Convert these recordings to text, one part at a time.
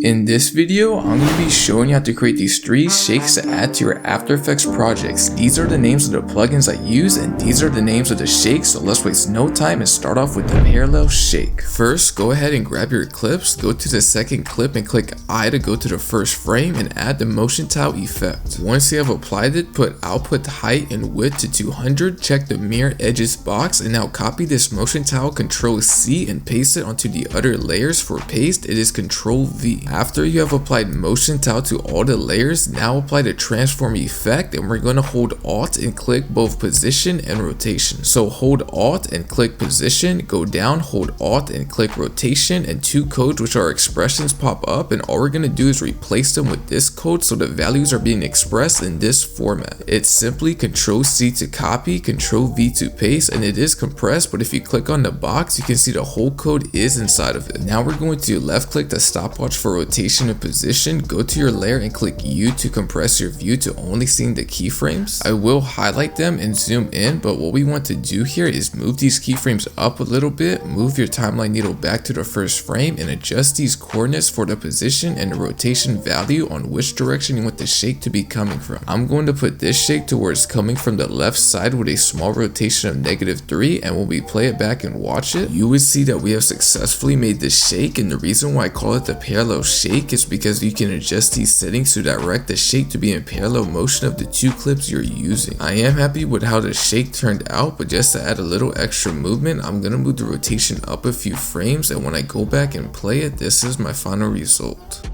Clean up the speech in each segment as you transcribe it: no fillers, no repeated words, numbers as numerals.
In this video, I'm going to be showing you how to create these 3 shakes to add to your After Effects projects. These are the names of the plugins I use, and these are the names of the shakes, so let's waste no time and start off with the parallel shake. First, go ahead and grab your clips, go to the second clip and click I to go to the first frame and add the motion tile effect. Once you have applied it, put output height and width to 200, check the mirror edges box, and now copy this motion tile, Ctrl C, and paste it onto the other layers. For paste, it is Ctrl V. After you have applied motion tile to all the layers, now apply the transform effect, and we're going to hold Alt and click both position and rotation. So hold Alt and click position, go down, hold Alt and click rotation, and 2 codes which are expressions pop up, and all we're going to do is replace them with this code so the values are being expressed in this format. It's simply Ctrl C to copy, Ctrl V to paste, and it is compressed, but if you click on the box you can see the whole code is inside of it. Now we're going to left click the stopwatch for rotation and position, go to your layer and click U to compress your view to only seeing the keyframes. I will highlight them and zoom in, but what we want to do here is move these keyframes up a little bit, move your timeline needle back to the first frame, and adjust these coordinates for the position and the rotation value on which direction you want the shake to be coming from. I'm going to put this shake to where it's coming from the left side with a small rotation of -3, and when we play it back and watch it, you would see that we have successfully made this shake. And the reason why I call it the parallel shake is because you can adjust these settings to direct the shake to be in parallel motion of the 2 clips you're using. I am happy with how the shake turned out, but just to add a little extra movement, I'm gonna move the rotation up a few frames, and when I go back and play it, this is my final result.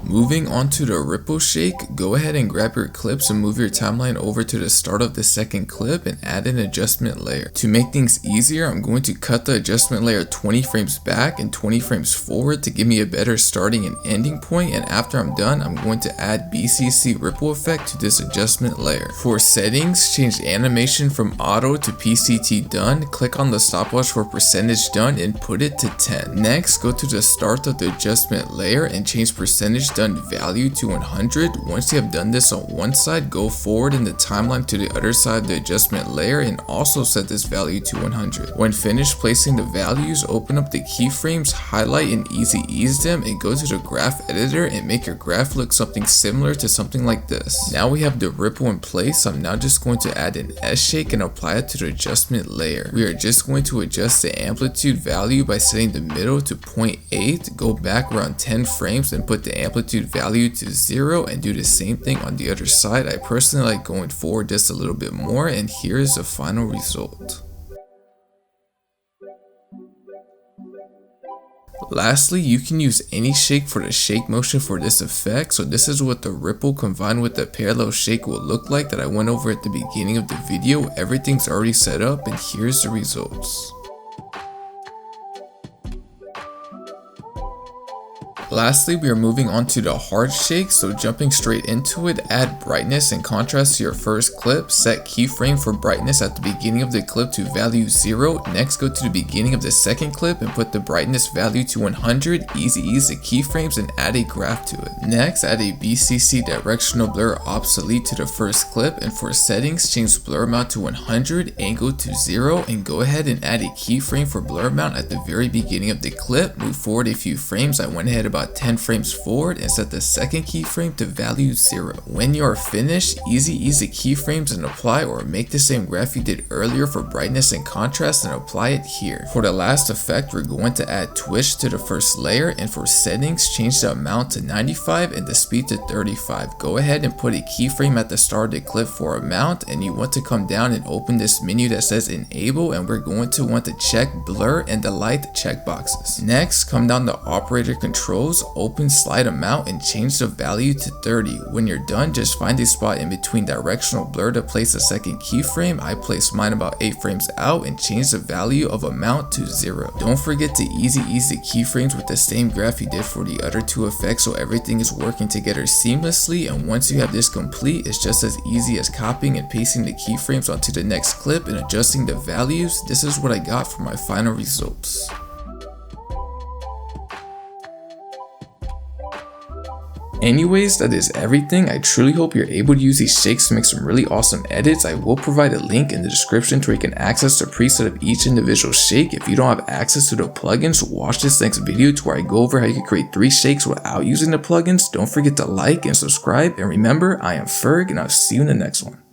Moving on to the ripple shake, go ahead and grab your clips and move your timeline over to the start of the second clip and add an adjustment layer. To make things easier, I'm going to cut the adjustment layer 20 frames back and 20 frames forward to give me a better starting and ending point, and after I'm done, I'm going to add BCC ripple effect to this adjustment layer. For settings, change animation from auto to PCT done, click on the stopwatch for percentage done and put it to 10. Next, go to the start of the adjustment layer and change percentage done value to 100. Once you have done this on one side, go forward in the timeline to the other side of the adjustment layer and also set this value to 100. When finished placing the values, open up the keyframes, highlight and easy ease them, and go to the graph editor and make your graph look something similar to something like this. Now we have the ripple in place. I'm now just going to add an S shake and apply it to the adjustment layer. We are just going to adjust the amplitude value by setting the middle to 0.8, go back around 10 frames and put the amplitude value to 0, and do the same thing on the other side. I personally like going forward just a little bit more, and here's the final result. Lastly, you can use any shake for the shake motion for this effect, so this is what the ripple combined with the parallel shake will look like that I went over at the beginning of the video. Everything's already set up, and here's the results. Lastly, we are moving on to the hard shake, so jumping straight into it, add brightness and contrast to your first clip, set keyframe for brightness at the beginning of the clip to value 0, next go to the beginning of the second clip and put the brightness value to 100, easy ease the keyframes and add a graph to it. Next, add a BCC directional blur obsolete to the first clip, and for settings, change blur amount to 100, angle to 0, and go ahead and add a keyframe for blur amount at the very beginning of the clip. Move forward a few frames. I went ahead about 10 frames forward and set the second keyframe to value 0. When you are finished, easy ease the keyframes and apply, or make the same graph you did earlier for brightness and contrast and apply it here. For the last effect, we're going to add twitch to the first layer, and for settings, change the amount to 95 and the speed to 35. Go ahead and put a keyframe at the start of the clip for amount, and you want to come down and open this menu that says enable, and we're going to want to check blur and the light checkboxes. Next, come down to operator controls, open slide amount and change the value to 30. When you're done, just find a spot in between directional blur to place a second keyframe. I placed mine about 8 frames out and change the value of amount to 0. Don't forget to easy ease the keyframes with the same graph you did for the other 2 effects so everything is working together seamlessly, and once you have this complete, it's just as easy as copying and pasting the keyframes onto the next clip and adjusting the values. This is what I got for my final results. Anyways, that is everything. I truly hope you're able to use these shakes to make some really awesome edits. I will provide a link in the description to where you can access the preset of each individual shake. If you don't have access to the plugins, watch this next video to where I go over how you can create 3 shakes without using the plugins. Don't forget to like and subscribe, and remember, I am Ferg, and I'll see you in the next one.